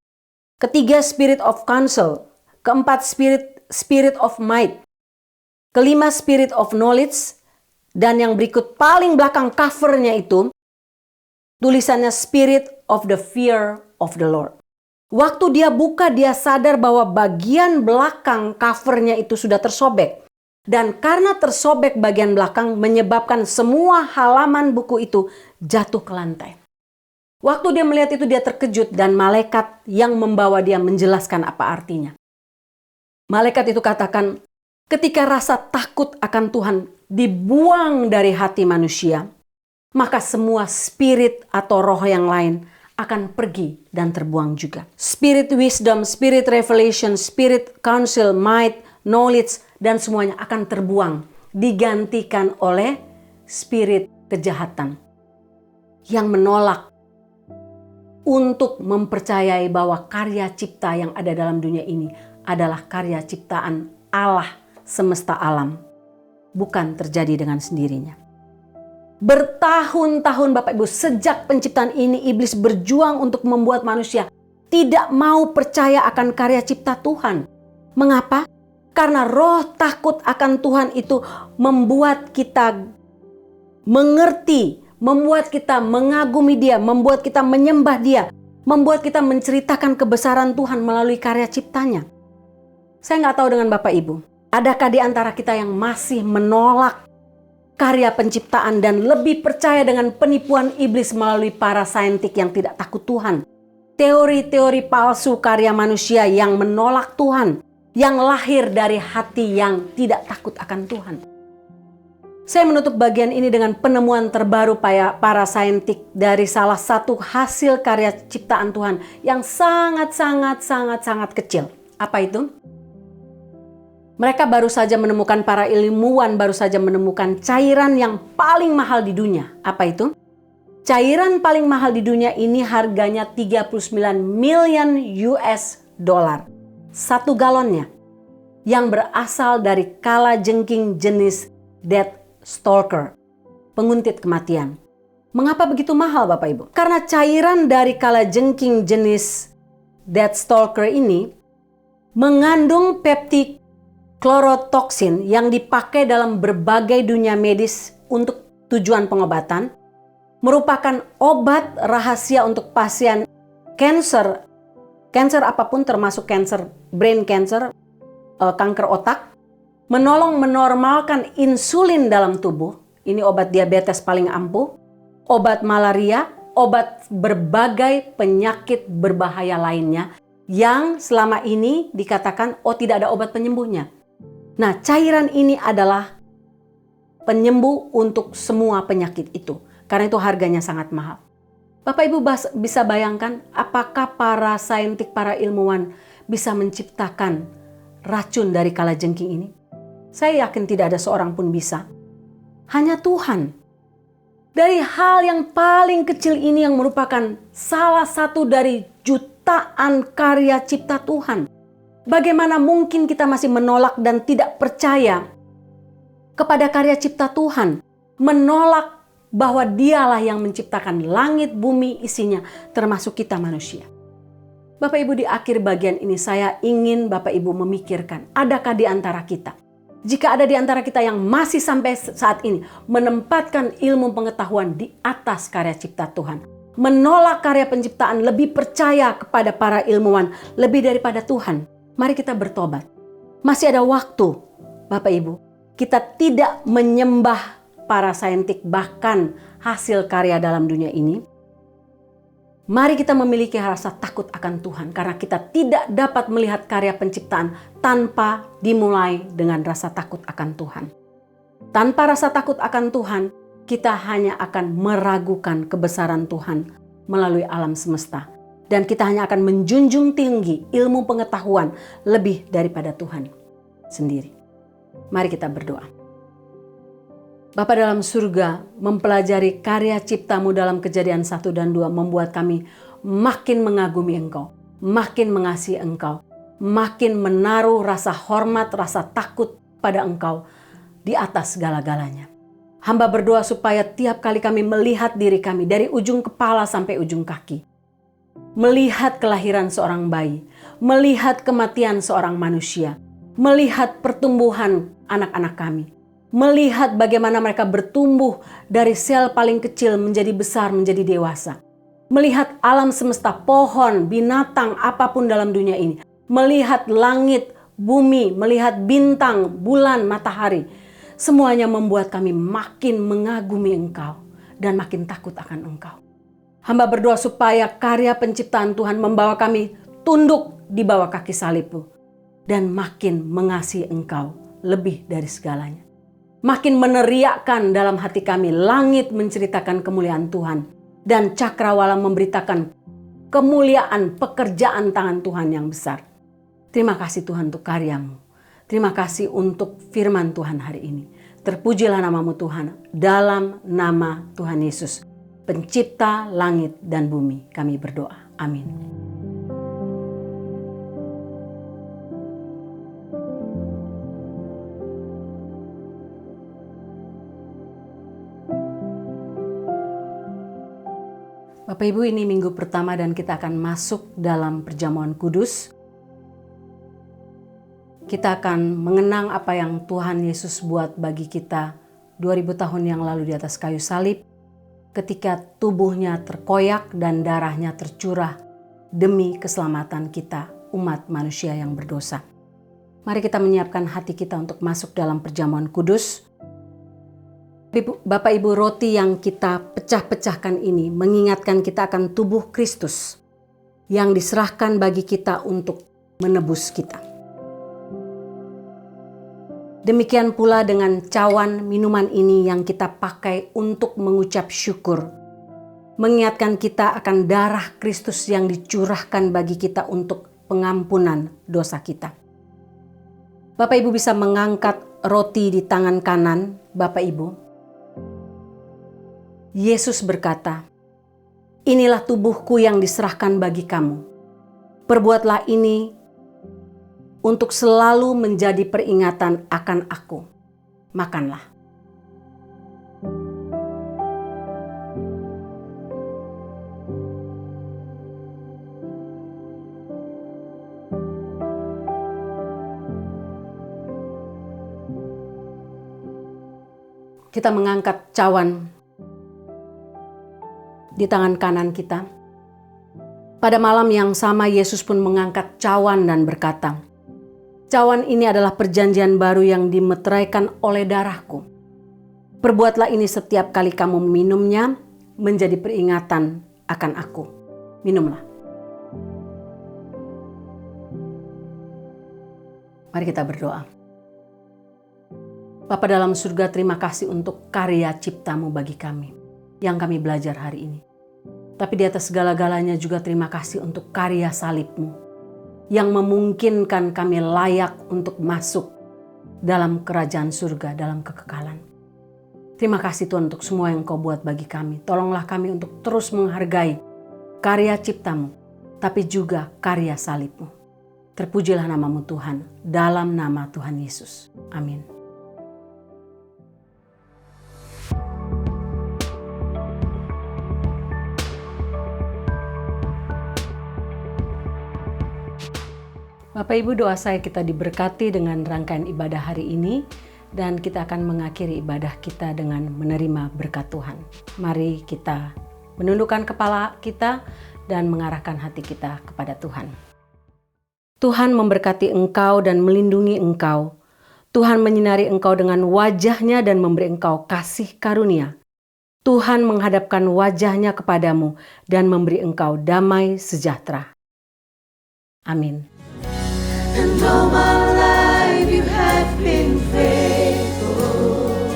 Ketiga Spirit of Counsel. Keempat Spirit of Might. Kelima Spirit of Knowledge. Dan yang berikut paling belakang covernya itu tulisannya Spirit of the Fear of the Lord. Waktu dia buka, dia sadar bahwa bagian belakang covernya itu sudah tersobek. Dan karena tersobek bagian belakang menyebabkan semua halaman buku itu jatuh ke lantai. Waktu dia melihat itu, dia terkejut dan malaikat yang membawa dia menjelaskan apa artinya. Malaikat itu katakan, ketika rasa takut akan Tuhan dibuang dari hati manusia, maka semua spirit atau roh yang lain akan pergi dan terbuang juga. Spirit wisdom, spirit revelation, spirit counsel, might, knowledge, dan semuanya akan terbuang, digantikan oleh spirit kejahatan yang menolak untuk mempercayai bahwa karya cipta yang ada dalam dunia ini adalah karya ciptaan Allah semesta alam, bukan terjadi dengan sendirinya. Bertahun-tahun Bapak Ibu, sejak penciptaan ini iblis berjuang untuk membuat manusia tidak mau percaya akan karya cipta Tuhan. Mengapa? Karena roh takut akan Tuhan itu membuat kita mengerti, membuat kita mengagumi Dia, membuat kita menyembah Dia, membuat kita menceritakan kebesaran Tuhan melalui karya ciptanya. Saya nggak tahu dengan Bapak Ibu, adakah di antara kita yang masih menolak karya penciptaan dan lebih percaya dengan penipuan iblis melalui para saintik yang tidak takut Tuhan. Teori-teori palsu karya manusia yang menolak Tuhan, yang lahir dari hati yang tidak takut akan Tuhan. Saya menutup bagian ini dengan penemuan terbaru para saintik dari salah satu hasil karya ciptaan Tuhan yang sangat kecil. Apa itu? Mereka baru saja menemukan, para ilmuwan baru saja menemukan cairan yang paling mahal di dunia. Apa itu? Cairan paling mahal di dunia ini harganya 39 million US dollar. 1 galonnya. Yang berasal dari kalajengking jenis Death Stalker. Penguntit kematian. Mengapa begitu mahal Bapak Ibu? Karena cairan dari kalajengking jenis Death Stalker ini mengandung peptid chlorotoksin yang dipakai dalam berbagai dunia medis untuk tujuan pengobatan, merupakan obat rahasia untuk pasien kanker apapun termasuk brain cancer, kanker otak, menolong menormalkan insulin dalam tubuh. Ini obat diabetes paling ampuh, obat malaria, obat berbagai penyakit berbahaya lainnya yang selama ini dikatakan tidak ada obat penyembuhnya. Nah, cairan ini adalah penyembuh untuk semua penyakit itu. Karena itu harganya sangat mahal. Bapak Ibu bisa bayangkan apakah para saintik, para ilmuwan bisa menciptakan racun dari kalajengking ini? Saya yakin tidak ada seorang pun bisa. Hanya Tuhan. Dari hal yang paling kecil ini yang merupakan salah satu dari jutaan karya cipta Tuhan. Bagaimana mungkin kita masih menolak dan tidak percaya kepada karya cipta Tuhan? Menolak bahwa dialah yang menciptakan langit, bumi, isinya, termasuk kita manusia. Bapak Ibu, di akhir bagian ini saya ingin Bapak Ibu memikirkan, adakah di antara kita, jika ada di antara kita yang masih sampai saat ini menempatkan ilmu pengetahuan di atas karya cipta Tuhan, menolak karya penciptaan, lebih percaya kepada para ilmuwan lebih daripada Tuhan, mari kita bertobat. Masih ada waktu, Bapak Ibu. Kita tidak menyembah para saintik, bahkan hasil karya dalam dunia ini. Mari kita memiliki rasa takut akan Tuhan, karena kita tidak dapat melihat karya penciptaan tanpa dimulai dengan rasa takut akan Tuhan. Tanpa rasa takut akan Tuhan, kita hanya akan meragukan kebesaran Tuhan melalui alam semesta. Dan kita hanya akan menjunjung tinggi ilmu pengetahuan lebih daripada Tuhan sendiri. Mari kita berdoa. Bapa dalam surga, mempelajari karya ciptamu dalam Kejadian 1 dan 2 membuat kami makin mengagumi Engkau, makin mengasihi Engkau, makin menaruh rasa hormat, rasa takut pada Engkau di atas segala-galanya. Hamba berdoa supaya tiap kali kami melihat diri kami dari ujung kepala sampai ujung kaki, melihat kelahiran seorang bayi, melihat kematian seorang manusia, melihat pertumbuhan anak-anak kami, melihat bagaimana mereka bertumbuh dari sel paling kecil menjadi besar, menjadi dewasa. Melihat alam semesta, pohon, binatang, apapun dalam dunia ini. Melihat langit, bumi, melihat bintang, bulan, matahari. Semuanya membuat kami makin mengagumi Engkau dan makin takut akan Engkau. Hamba berdoa supaya karya penciptaan Tuhan membawa kami tunduk di bawah kaki salib-Mu dan makin mengasihi Engkau lebih dari segalanya. Makin meneriakkan dalam hati kami, langit menceritakan kemuliaan Tuhan dan cakrawala memberitakan kemuliaan pekerjaan tangan Tuhan yang besar. Terima kasih Tuhan untuk karya-Mu. Terima kasih untuk firman Tuhan hari ini. Terpujilah nama-Mu Tuhan, dalam nama Tuhan Yesus, pencipta langit dan bumi, kami berdoa. Amin. Bapak Ibu, ini minggu pertama dan kita akan masuk dalam perjamuan kudus. Kita akan mengenang apa yang Tuhan Yesus buat bagi kita 2000 tahun yang lalu di atas kayu salib, ketika tubuhnya terkoyak dan darahnya tercurah demi keselamatan kita, umat manusia yang berdosa. Mari kita menyiapkan hati kita untuk masuk dalam perjamuan kudus. Bapak Ibu, roti yang kita pecah-pecahkan ini mengingatkan kita akan tubuh Kristus yang diserahkan bagi kita untuk menebus kita. Demikian pula dengan cawan minuman ini yang kita pakai untuk mengucap syukur, mengingatkan kita akan darah Kristus yang dicurahkan bagi kita untuk pengampunan dosa kita. Bapak Ibu bisa mengangkat roti di tangan kanan Bapak Ibu. Yesus berkata, "Inilah tubuhku yang diserahkan bagi kamu. Perbuatlah ini untuk selalu menjadi peringatan akan aku. Makanlah." Kita mengangkat cawan di tangan kanan kita. Pada malam yang sama Yesus pun mengangkat cawan dan berkata, Cawan ini adalah perjanjian baru yang dimeteraikan oleh darahku. Perbuatlah ini setiap kali kamu meminumnya menjadi peringatan akan aku. Minumlah. Mari kita berdoa. Bapa dalam surga, terima kasih untuk karya ciptamu bagi kami yang kami belajar hari ini. Tapi di atas segala-galanya juga terima kasih untuk karya salibmu yang memungkinkan kami layak untuk masuk dalam kerajaan surga, dalam kekekalan. Terima kasih Tuhan untuk semua yang Kau buat bagi kami. Tolonglah kami untuk terus menghargai karya ciptamu, tapi juga karya salibmu. Terpujilah namamu Tuhan, dalam nama Tuhan Yesus. Amin. Bapak Ibu, doa saya kita diberkati dengan rangkaian ibadah hari ini dan kita akan mengakhiri ibadah kita dengan menerima berkat Tuhan. Mari kita menundukkan kepala kita dan mengarahkan hati kita kepada Tuhan. Tuhan memberkati engkau dan melindungi engkau. Tuhan menyinari engkau dengan wajah-Nya dan memberi engkau kasih karunia. Tuhan menghadapkan wajah-Nya kepadamu dan memberi engkau damai sejahtera. Amin. And all my life you have been faithful.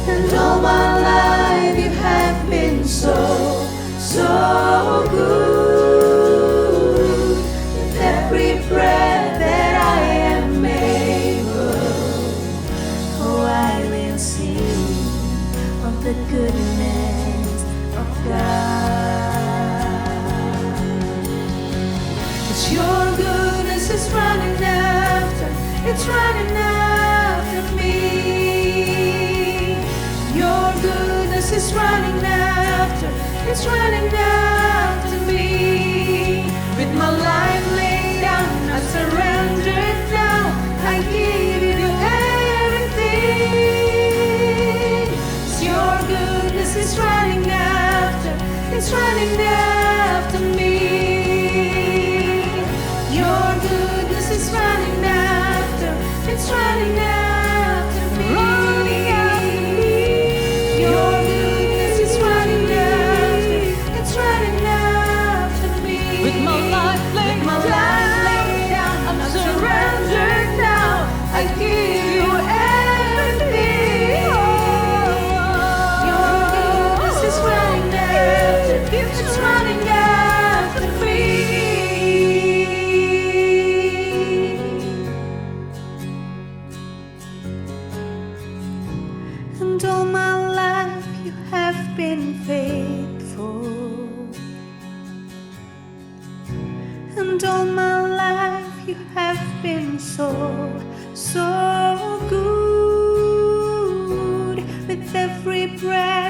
And all my life you have been so good. With every breath that I am able, oh, I will sing of the goodness of God. Your goodness is running after, it's running after me. Your goodness is running after, it's running after me. With my life laid down, I surrender it now. I give you everything. Your goodness is running after, it's running after me. Your goodness is running after, it's running after me. Your goodness is running after, it's running after me. With my life laid down, I'm surrendered now. I give you everything. Your goodness is running after, it's running after me. And all my life you have been faithful. And all my life you have been so good. With every breath